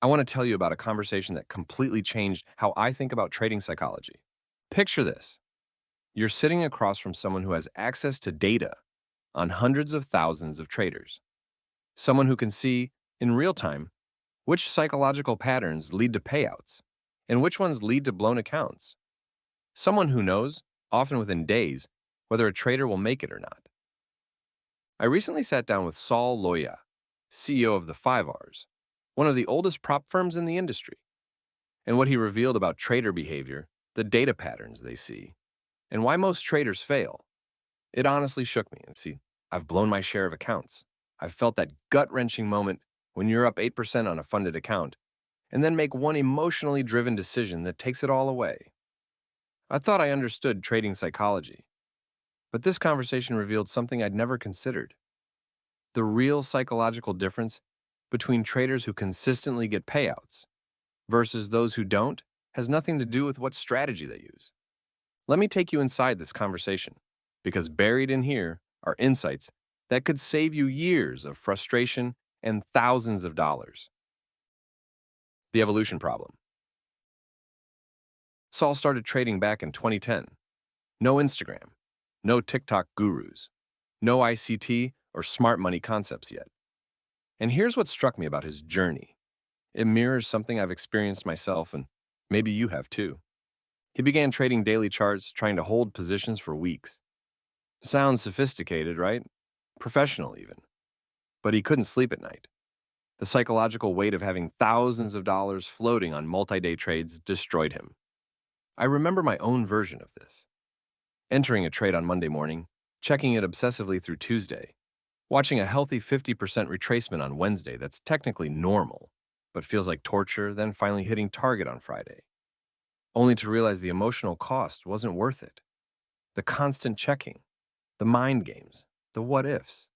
I want to tell you about a conversation that completely changed how I think about trading psychology. Picture this. You're sitting across from someone who has access to data on hundreds of thousands of traders, someone who can see, in real time, which psychological patterns lead to payouts and which ones lead to blown accounts. Someone who knows, often within days, whether a trader will make it or not. I recently sat down with Saul Loia, CEO of the 5Rs, one of the oldest prop firms in the industry, and what he revealed about trader behavior, the data patterns they see, and why most traders fail. It honestly shook me. And see, I've blown my share of accounts. I've felt that gut-wrenching moment when you're up 8% on a funded account and then make one emotionally driven decision that takes it all away. I thought I understood trading psychology, but this conversation revealed something I'd never considered. The real psychological difference between traders who consistently get payouts versus those who don't has nothing to do with what strategy they use. Let me take you inside this conversation, because buried in here are insights that could save you years of frustration and thousands of dollars. The evolution problem. Saul started trading back in 2010. No Instagram, no TikTok gurus, no ICT or smart money concepts yet. And here's what struck me about his journey. It mirrors something I've experienced myself, and maybe you have too. He began trading daily charts, trying to hold positions for weeks. Sounds sophisticated, right? Professional even. But he couldn't sleep at night. The psychological weight of having thousands of dollars floating on multi-day trades destroyed him. I remember my own version of this. Entering a trade on Monday morning, checking it obsessively through Tuesday, watching a healthy 50% retracement on Wednesday that's technically normal, but feels like torture, then finally hitting target on Friday, only to realize the emotional cost wasn't worth it. The constant checking, the mind games, the what-ifs.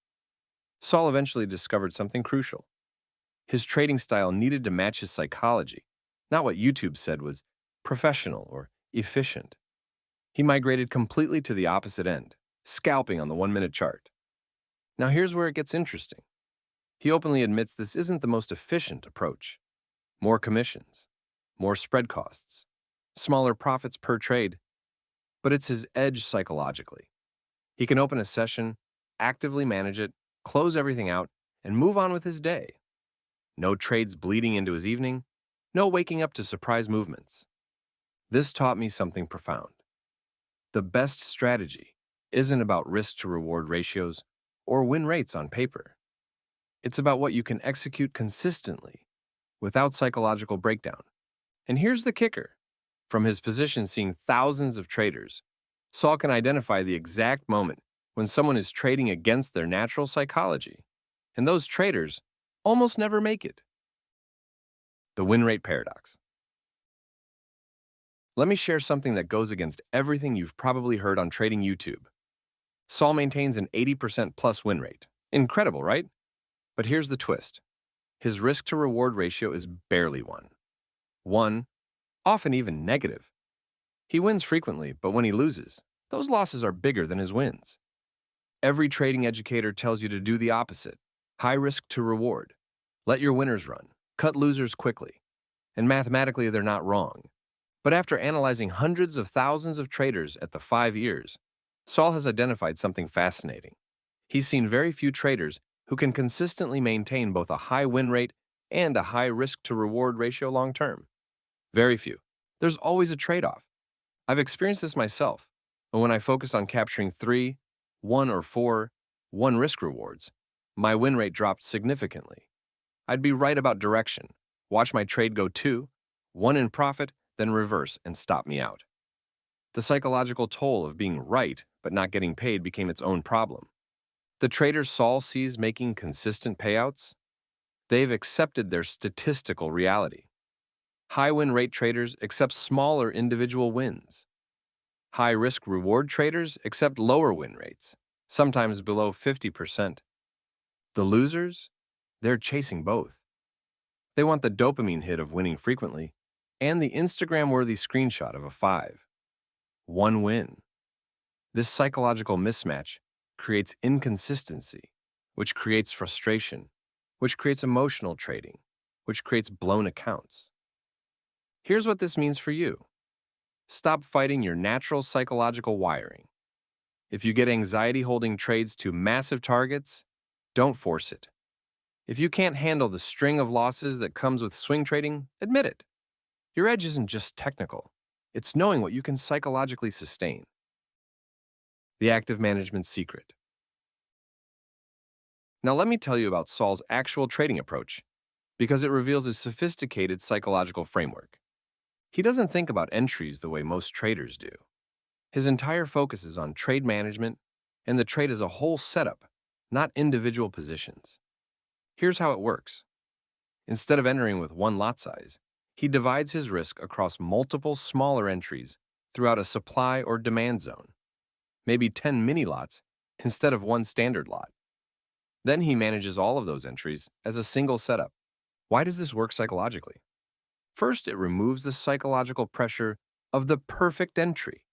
Saul eventually discovered something crucial. His trading style needed to match his psychology, not what YouTube said was professional or efficient. He migrated completely to the opposite end, scalping on the 1-minute chart. Now here's where it gets interesting. He openly admits this isn't the most efficient approach. More commissions, more spread costs, smaller profits per trade, but it's his edge psychologically. He can open a session, actively manage it, close everything out, and move on with his day. No trades bleeding into his evening, no waking up to surprise movements. This taught me something profound. The best strategy isn't about risk to reward ratios or win rates on paper. It's about what you can execute consistently without psychological breakdown. And here's the kicker. From his position seeing thousands of traders, Saul can identify the exact moment when someone is trading against their natural psychology, and those traders almost never make it. The win rate paradox. Let me share something that goes against everything you've probably heard on trading YouTube. Saul maintains an 80% plus win rate. Incredible, right? But here's the twist. His risk to reward ratio is barely 1. 1, often even negative. He wins frequently, but when he loses, those losses are bigger than his wins. Every trading educator tells you to do the opposite. High risk to reward. Let your winners run. Cut losers quickly. And mathematically, they're not wrong. But after analyzing hundreds of thousands of traders at the 5 years, Saul has identified something fascinating. He's seen very few traders who can consistently maintain both a high win rate and a high risk to reward ratio long term. Very few. There's always a trade-off. I've experienced this myself, but when I focused on capturing 3, 1 or 4, 1 risk rewards, my win rate dropped significantly. I'd be right about direction, watch my trade go 2, 1 in profit, then reverse and stop me out. The psychological toll of being right but not getting paid became its own problem. The traders Saul sees making consistent payouts, they've accepted their statistical reality. High win rate traders accept smaller individual wins. High risk reward traders accept lower win rates, sometimes below 50%. The losers, they're chasing both. They want the dopamine hit of winning frequently and the Instagram-worthy screenshot of a 5. 1 win. This psychological mismatch creates inconsistency, which creates frustration, which creates emotional trading, which creates blown accounts. Here's what this means for you. Stop fighting your natural psychological wiring. If you get anxiety holding trades to massive targets, don't force it. If you can't handle the string of losses that comes with swing trading, admit it. Your edge isn't just technical, it's knowing what you can psychologically sustain. The active management secret. Now let me tell you about Saul's actual trading approach, because it reveals a sophisticated psychological framework. He doesn't think about entries the way most traders do. His entire focus is on trade management and the trade as a whole setup, not individual positions. Here's how it works. Instead of entering with one lot size, he divides his risk across multiple smaller entries throughout a supply or demand zone, maybe 10 mini lots instead of one standard lot. Then he manages all of those entries as a single setup. Why does this work psychologically? First, it removes the psychological pressure of the perfect entry.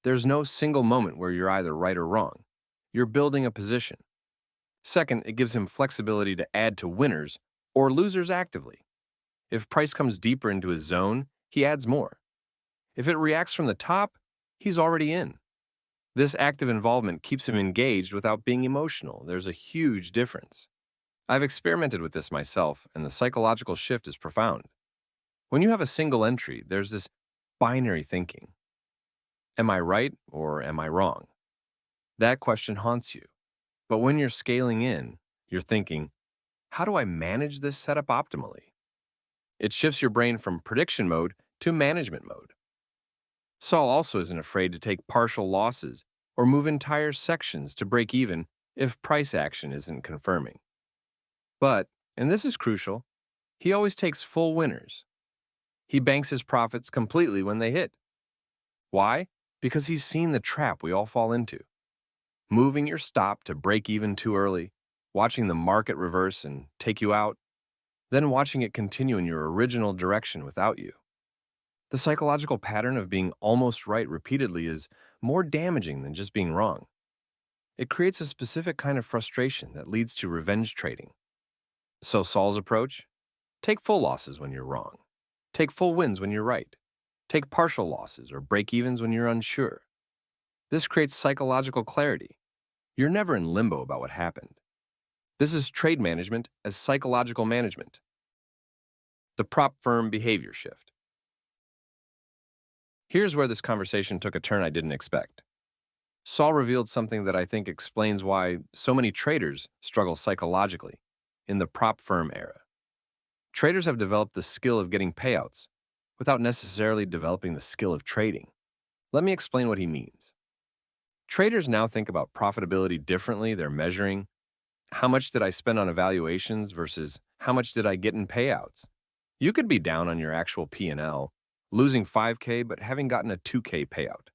There's no single moment where you're either right or wrong. You're building a position. Second, it gives him flexibility to add to winners or losers actively. If price comes deeper into his zone, he adds more. If it reacts from the top, he's already in. This active involvement keeps him engaged without being emotional. There's a huge difference. I've experimented with this myself, and the psychological shift is profound. When you have a single entry, there's this binary thinking. Am I right or am I wrong? That question haunts you. But when you're scaling in, you're thinking, how do I manage this setup optimally? It shifts your brain from prediction mode to management mode. Saul also isn't afraid to take partial losses or move entire sections to break even if price action isn't confirming. But, and this is crucial, he always takes full winners. He banks his profits completely when they hit. Why? Because he's seen the trap we all fall into. Moving your stop to break even too early, watching the market reverse and take you out, then watching it continue in your original direction without you. The psychological pattern of being almost right repeatedly is more damaging than just being wrong. It creates a specific kind of frustration that leads to revenge trading. So Saul's approach? Take full losses when you're wrong. Take full wins when you're right. Take partial losses or break-evens when you're unsure. This creates psychological clarity. You're never in limbo about what happened. This is trade management as psychological management. The prop firm behavior shift. Here's where this conversation took a turn I didn't expect. Saul revealed something that I think explains why so many traders struggle psychologically in the prop firm era. Traders have developed the skill of getting payouts without necessarily developing the skill of trading. Let me explain what he means. Traders now think about profitability differently. They're measuring how much did I spend on evaluations versus how much did I get in payouts. You could be down on your actual P&L, losing 5K but having gotten a 2K payout,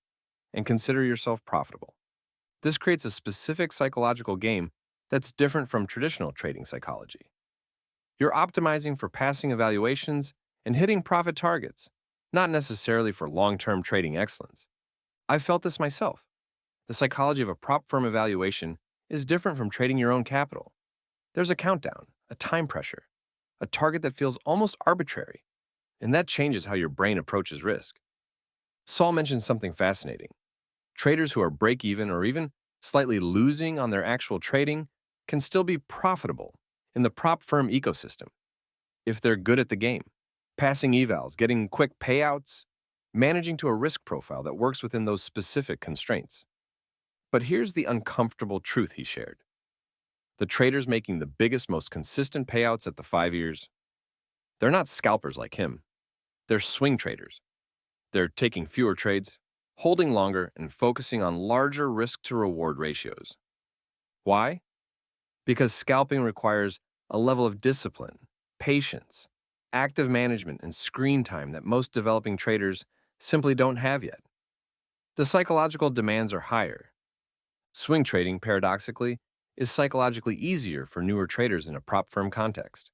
and consider yourself profitable. This creates a specific psychological game that's different from traditional trading psychology. You're optimizing for passing evaluations and hitting profit targets, not necessarily for long-term trading excellence. I've felt this myself. The psychology of a prop firm evaluation is different from trading your own capital. There's a countdown, a time pressure, a target that feels almost arbitrary, and that changes how your brain approaches risk. Saul mentioned something fascinating. Traders who are break-even or even slightly losing on their actual trading can still be profitable in the prop firm ecosystem if they're good at the game, passing evals, getting quick payouts, managing to a risk profile that works within those specific constraints. But here's the uncomfortable truth he shared. The traders making the biggest, most consistent payouts at the 5 years, they're not scalpers like him. They're swing traders. They're taking fewer trades, holding longer, and focusing on larger risk-to-reward ratios. Why? Because scalping requires a level of discipline, patience, active management, and screen time that most developing traders simply don't have yet. The psychological demands are higher. Swing trading, paradoxically, is psychologically easier for newer traders in a prop firm context.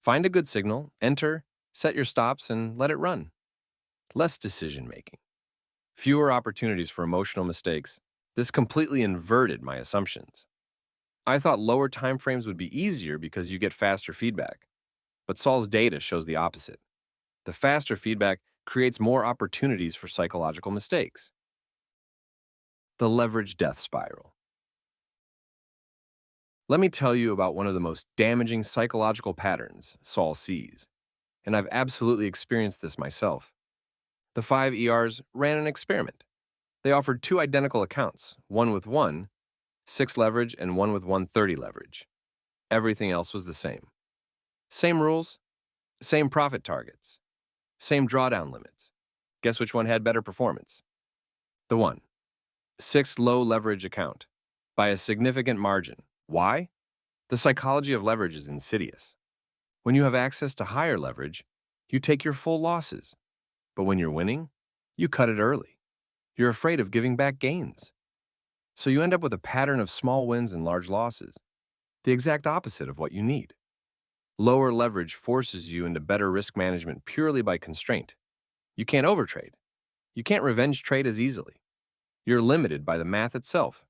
Find a good signal, enter, set your stops, and let it run. Less decision-making. Fewer opportunities for emotional mistakes. This completely inverted my assumptions. I thought lower timeframes would be easier because you get faster feedback. But Saul's data shows the opposite. The faster feedback creates more opportunities for psychological mistakes. The leverage death spiral. Let me tell you about one of the most damaging psychological patterns Saul sees, and I've absolutely experienced this myself. The 5 ERs ran an experiment. They offered two identical accounts, one with 6 leverage and one with 30 leverage. Everything else was the same. Same rules, same profit targets, same drawdown limits. Guess which one had better performance? The 6 low leverage account, by a significant margin. Why? The psychology of leverage is insidious. When you have access to higher leverage, you take your full losses. But when you're winning, you cut it early. You're afraid of giving back gains. So you end up with a pattern of small wins and large losses, the exact opposite of what you need. Lower leverage forces you into better risk management purely by constraint. You can't overtrade. You can't revenge trade as easily. You're limited by the math itself.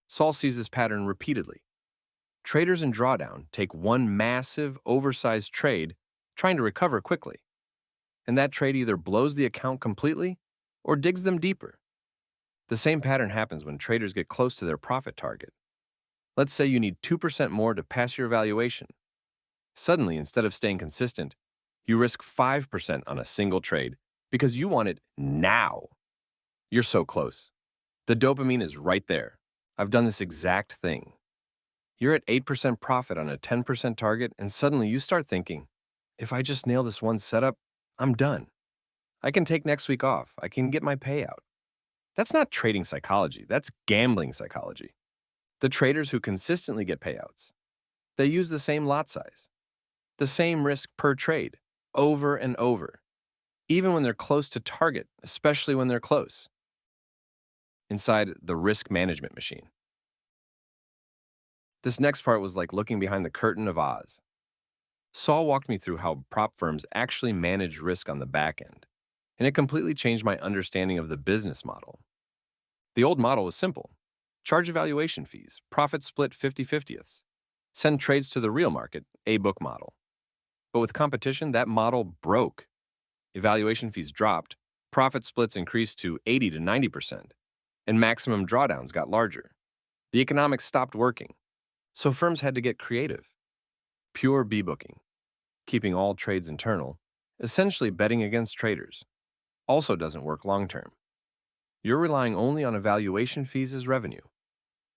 Saul sees this pattern repeatedly. Traders in drawdown take one massive, oversized trade trying to recover quickly. And that trade either blows the account completely or digs them deeper. The same pattern happens when traders get close to their profit target. Let's say you need 2% more to pass your valuation. Suddenly, instead of staying consistent, you risk 5% on a single trade because you want it now. You're so close. The dopamine is right there. I've done this exact thing. You're at 8% profit on a 10% target, and suddenly you start thinking, if I just nail this one setup, I'm done. I can take next week off. I can get my payout. That's not trading psychology. That's gambling psychology. The traders who consistently get payouts, they use the same lot size, the same risk per trade, over and over, even when they're close to target, especially when they're close. Inside the risk management machine. This next part was like looking behind the curtain of Oz. Saul walked me through how prop firms actually manage risk on the back end, and it completely changed my understanding of the business model. The old model was simple. Charge evaluation fees, profit split 50/50ths, send trades to the real market, a book model. But with competition, that model broke. Evaluation fees dropped, profit splits increased to 80 to 90%, and maximum drawdowns got larger. The economics stopped working, so firms had to get creative. Pure B-booking, keeping all trades internal, essentially betting against traders, also doesn't work long-term. You're relying only on evaluation fees as revenue.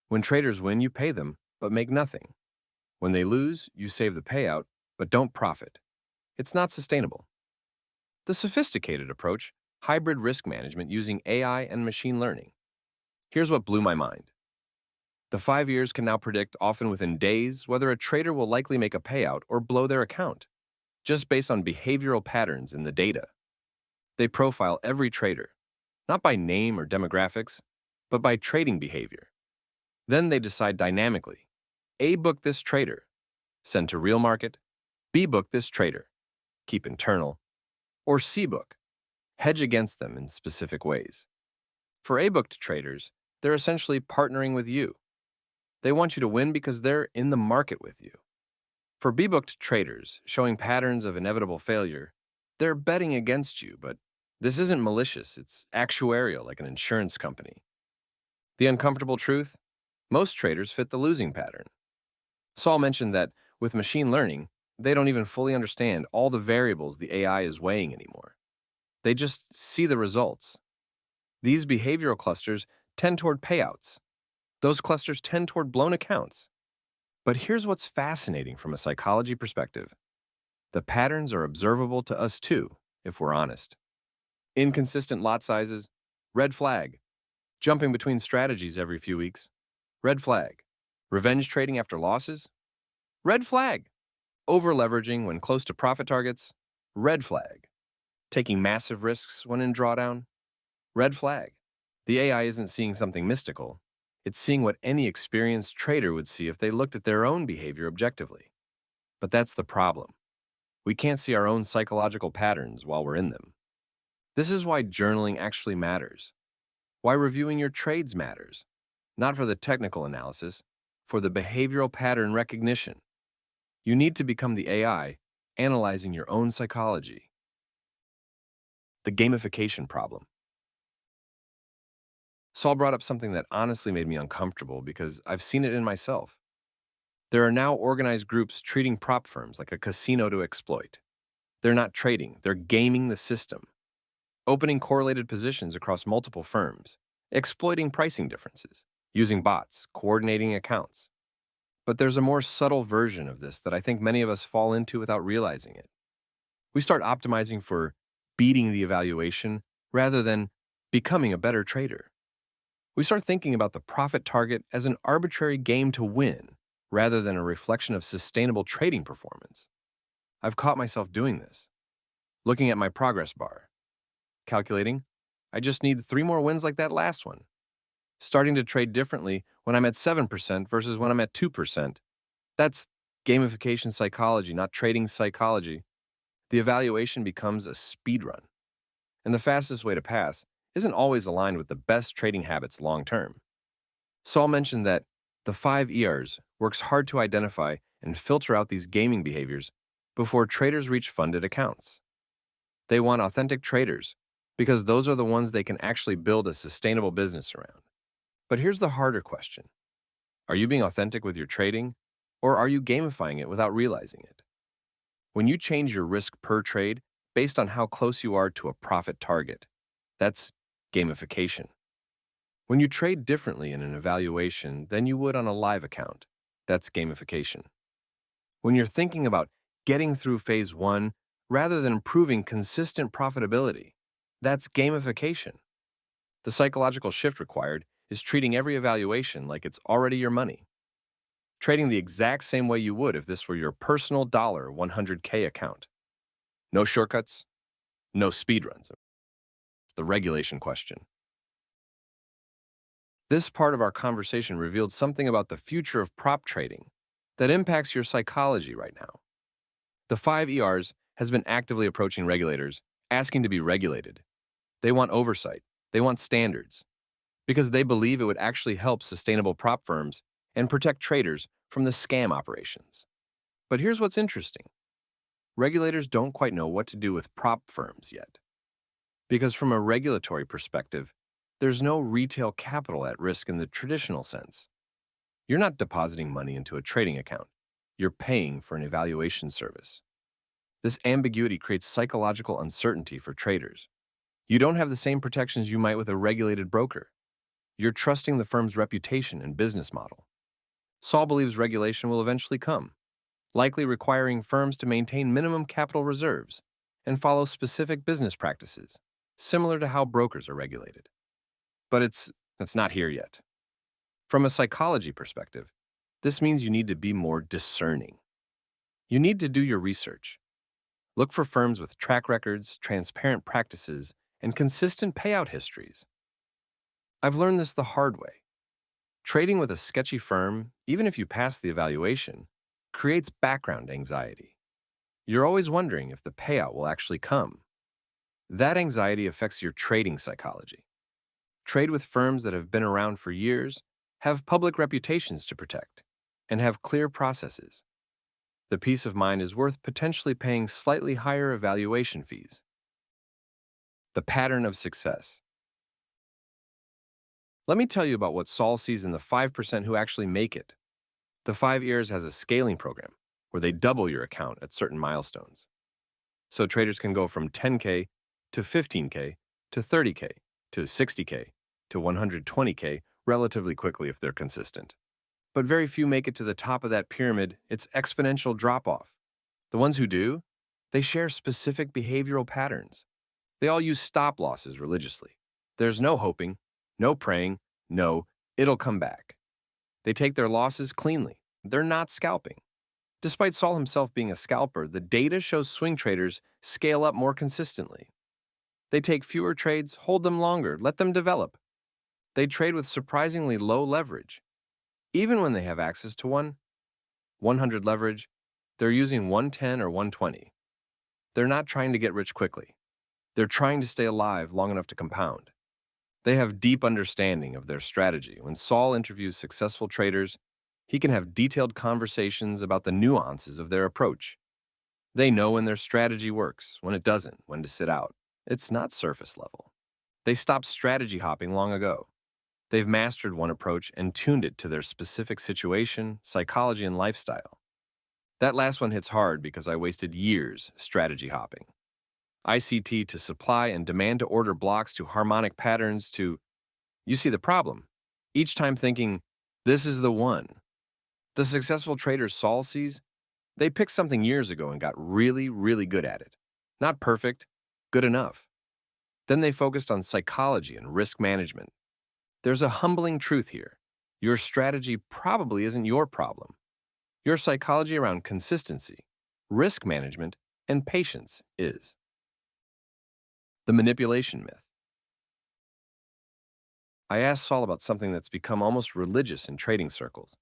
When traders win, you pay them, but make nothing. When they lose, you save the payout, but don't profit. It's not sustainable. The sophisticated approach, hybrid risk management using AI and machine learning. Here's what blew my mind. The 5 years can now predict, often within days, whether a trader will likely make a payout or blow their account, just based on behavioral patterns in the data. They profile every trader, not by name or demographics, but by trading behavior. Then they decide dynamically, A, book this trader, send to real market, B, book this trader, keep internal, or C, book, hedge against them in specific ways. For A-booked traders, they're essentially partnering with you. They want you to win because they're in the market with you. For B-booked traders, showing patterns of inevitable failure, they're betting against you, but this isn't malicious, it's actuarial like an insurance company. The uncomfortable truth? Most traders fit the losing pattern. Saul mentioned that with machine learning, they don't even fully understand all the variables the AI is weighing anymore. They just see the results. These behavioral clusters tend toward payouts. Those clusters tend toward blown accounts. But here's what's fascinating from a psychology perspective. The patterns are observable to us too, if we're honest. Inconsistent lot sizes, red flag. Jumping between strategies every few weeks, red flag. Revenge trading after losses, red flag. Over-leveraging when close to profit targets, red flag. Taking massive risks when in drawdown, red flag. The AI isn't seeing something mystical. It's seeing what any experienced trader would see if they looked at their own behavior objectively. But that's the problem. We can't see our own psychological patterns while we're in them. This is why journaling actually matters. Why reviewing your trades matters. Not for the technical analysis, for the behavioral pattern recognition. You need to become the AI, analyzing your own psychology. The gamification problem. Saul brought up something that honestly made me uncomfortable because I've seen it in myself. There are now organized groups treating prop firms like a casino to exploit. They're not trading, they're gaming the system, opening correlated positions across multiple firms, exploiting pricing differences, using bots, coordinating accounts. But there's a more subtle version of this that I think many of us fall into without realizing it. We start optimizing for beating the evaluation rather than becoming a better trader. We start thinking about the profit target as an arbitrary game to win rather than a reflection of sustainable trading performance. I've caught myself doing this, looking at my progress bar, calculating, I just need 3 more wins like that last one, starting to trade differently when I'm at 7% versus when I'm at 2%. That's gamification psychology, not trading psychology. The evaluation becomes a speed run, and the fastest way to pass isn't always aligned with the best trading habits long term. Saul mentioned that the 5 ERs works hard to identify and filter out these gaming behaviors before traders reach funded accounts. They want authentic traders because those are the ones they can actually build a sustainable business around. But here's the harder question. Are you being authentic with your trading, or are you gamifying it without realizing it? When you change your risk per trade based on how close you are to a profit target, that's gamification. When you trade differently in an evaluation than you would on a live account, that's gamification. When you're thinking about getting through phase 1 rather than improving consistent profitability, that's gamification. The psychological shift required is treating every evaluation like it's already your money. Trading the exact same way you would if this were your personal $100K account. No shortcuts, no speedruns. The regulation question. This part of our conversation revealed something about the future of prop trading that impacts your psychology right now. The 5 ERs has been actively approaching regulators, asking to be regulated. They want oversight, they want standards, because they believe it would actually help sustainable prop firms and protect traders from the scam operations. But here's what's interesting. Regulators don't quite know what to do with prop firms yet. Because from a regulatory perspective, there's no retail capital at risk in the traditional sense. You're not depositing money into a trading account. You're paying for an evaluation service. This ambiguity creates psychological uncertainty for traders. You don't have the same protections you might with a regulated broker. You're trusting the firm's reputation and business model. Saul believes regulation will eventually come, likely requiring firms to maintain minimum capital reserves and follow specific business practices, similar to how brokers are regulated. But it's not here yet. From a psychology perspective, this means you need to be more discerning. You need to do your research. Look for firms with track records, transparent practices, and consistent payout histories. I've learned this the hard way. Trading with a sketchy firm, even if you pass the evaluation, creates background anxiety. You're always wondering if the payout will actually come. That anxiety affects your trading psychology. Trade with firms that have been around for years, have public reputations to protect, and have clear processes. The peace of mind is worth potentially paying slightly higher evaluation fees. The pattern of success. Let me tell you about what Saul sees in the 5% who actually make it. The 5 Years has a scaling program where they double your account at certain milestones. So traders can go from 10K to 15K to 30K to 60K to 120K relatively quickly if they're consistent. But very few make it to the top of that pyramid. It's exponential drop-off. The ones who do, they share specific behavioral patterns. They all use stop losses religiously. There's no hoping, no praying, no, it'll come back. They take their losses cleanly. They're not scalping. Despite Saul himself being a scalper, the data shows swing traders scale up more consistently. They take fewer trades, hold them longer, let them develop. They trade with surprisingly low leverage. Even when they have access to 100 leverage, they're using 110 or 120. They're not trying to get rich quickly. They're trying to stay alive long enough to compound. They have deep understanding of their strategy. When Saul interviews successful traders, he can have detailed conversations about the nuances of their approach. They know when their strategy works, when it doesn't, when to sit out. It's not surface level. They stopped strategy hopping long ago. They've mastered one approach and tuned it to their specific situation, psychology, and lifestyle. That last one hits hard because I wasted years strategy hopping. ICT to supply and demand to order blocks to harmonic patterns to, you see the problem. Each time thinking, this is the one. The successful traders Saul sees, they picked something years ago and got really, really good at it. Not perfect, good enough. Then they focused on psychology and risk management. There's a humbling truth here. Your strategy probably isn't your problem. Your psychology around consistency, risk management, and patience is. The manipulation myth. I asked Saul about something that's become almost religious in trading circles.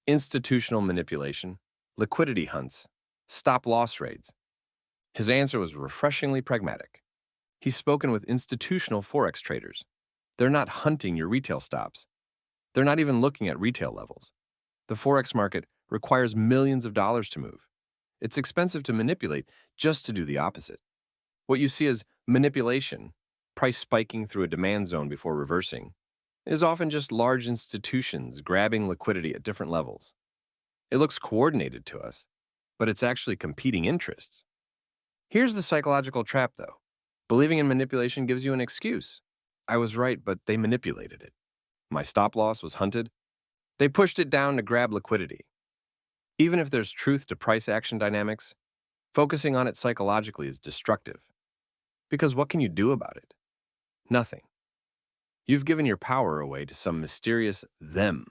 Institutional manipulation, liquidity hunts, stop-loss raids. His answer was refreshingly pragmatic. He's spoken with institutional Forex traders. They're not hunting your retail stops. They're not even looking at retail levels. The Forex market requires millions of dollars to move. It's expensive to manipulate just to do the opposite. What you see as manipulation, price spiking through a demand zone before reversing, is often just large institutions grabbing liquidity at different levels. It looks coordinated to us, but it's actually competing interests. Here's the psychological trap, though. Believing in manipulation gives you an excuse. I was right, but they manipulated it. My stop loss was hunted. They pushed it down to grab liquidity. Even if there's truth to price action dynamics, focusing on it psychologically is destructive. Because what can you do about it? Nothing. You've given your power away to some mysterious them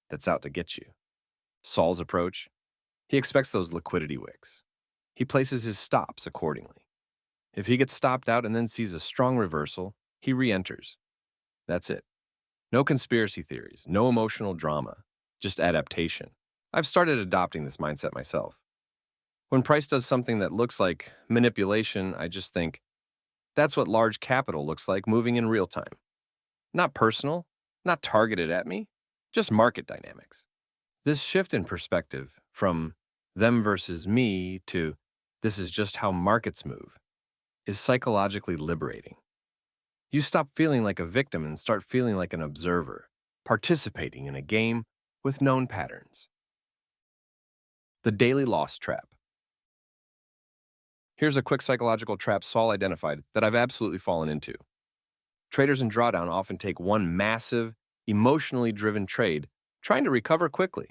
that's out to get you. Saul's approach, he expects those liquidity wicks. He places his stops accordingly. If he gets stopped out and then sees a strong reversal, he re-enters. That's it. No conspiracy theories, no emotional drama, just adaptation. I've started adopting this mindset myself. When price does something that looks like manipulation, I just think, that's what large capital looks like moving in real time. Not personal, not targeted at me, just market dynamics. This shift in perspective from them versus me to this is just how markets move is psychologically liberating. You stop feeling like a victim and start feeling like an observer, participating in a game with known patterns. The daily loss trap. Here's a quick psychological trap Saul identified that I've absolutely fallen into. Traders in drawdown often take one massive, emotionally driven trade, trying to recover quickly.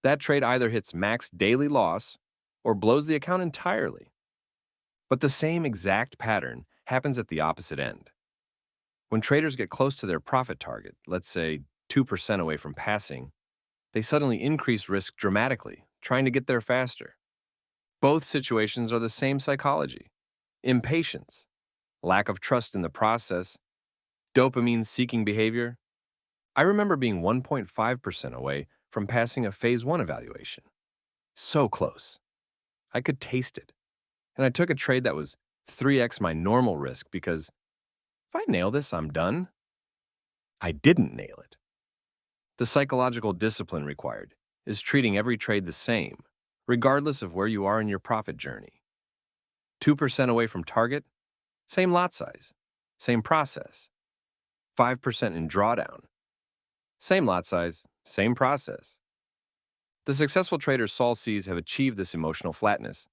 That trade either hits max daily loss or blows the account entirely. But the same exact pattern happens at the opposite end. When traders get close to their profit target, let's say 2% away from passing, they suddenly increase risk dramatically, trying to get there faster. Both situations are the same psychology. Impatience, lack of trust in the process, dopamine-seeking behavior. I remember being 1.5% away from passing a Phase 1 evaluation. So close. I could taste it. And I took a trade that was 3x my normal risk because if I nail this, I'm done. I didn't nail it. The psychological discipline required is treating every trade the same, regardless of where you are in your profit journey. 2% away from target, same lot size, same process. 5% in drawdown, same lot size, same process. The successful traders Saul sees have achieved this emotional flatness.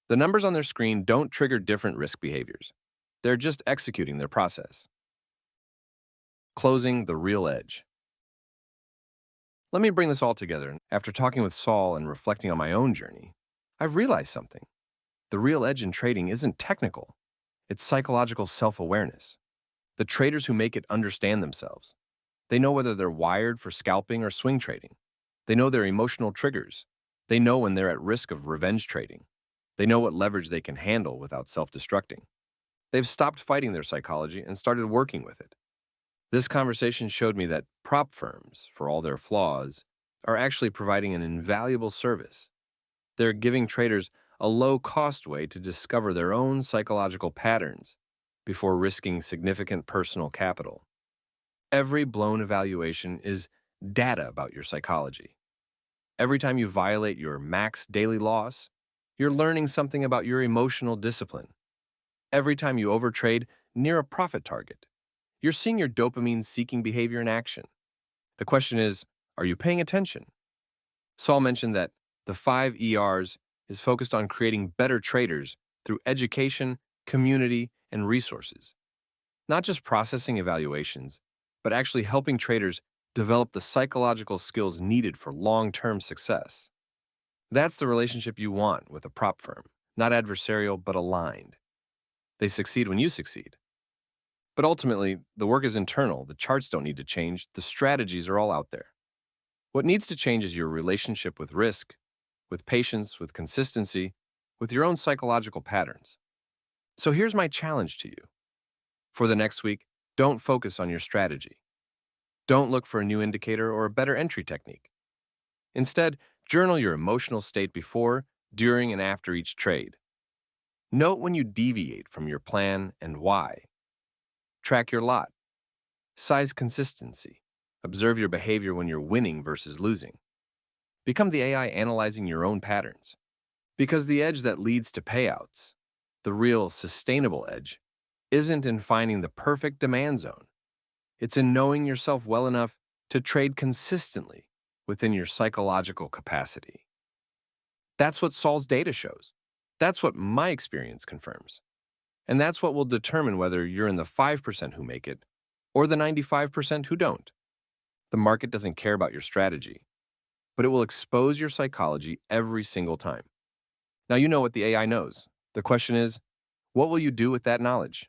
The numbers on their screen don't trigger different risk behaviors. They're just executing their process. Closing the real edge. Let me bring this all together. After talking with Saul and reflecting on my own journey, I've realized something. The real edge in trading isn't technical. It's psychological self-awareness. The traders who make it understand themselves. They know whether they're wired for scalping or swing trading. They know their emotional triggers. They know when they're at risk of revenge trading. They know what leverage they can handle without self-destructing. They've stopped fighting their psychology and started working with it. This conversation showed me that prop firms, for all their flaws, are actually providing an invaluable service. They're giving traders a low-cost way to discover their own psychological patterns before risking significant personal capital. Every blown evaluation is data about your psychology. Every time you violate your max daily loss, You're learning something about your emotional discipline. Every time you overtrade near a profit target, you're seeing your dopamine-seeking behavior in action. The question is, are you paying attention? Saul mentioned that the 5 ERs is focused on creating better traders through education, community, and resources. Not just processing evaluations, but actually helping traders develop the psychological skills needed for long-term success. That's the relationship you want with a prop firm, not adversarial but aligned. They succeed when you succeed. But ultimately, the work is internal. The charts don't need to change. The strategies are all out there. What needs to change is your relationship with risk, with patience, with consistency, with your own psychological patterns. So here's my challenge to you. For the next week, don't focus on your strategy. Don't look for a new indicator or a better entry technique. Instead, journal your emotional state before, during, and after each trade. Note when you deviate from your plan and why. Track your lot. Size consistency. Observe your behavior when you're winning versus losing. Become the AI analyzing your own patterns. Because the edge that leads to payouts, the real sustainable edge, isn't in finding the perfect demand zone. It's in knowing yourself well enough to trade consistently within your psychological capacity. That's what Saul's data shows. That's what my experience confirms. And that's what will determine whether you're in the 5% who make it or the 95% who don't. The market doesn't care about your strategy, but it will expose your psychology every single time. Now you know what the AI knows. The question is, what will you do with that knowledge?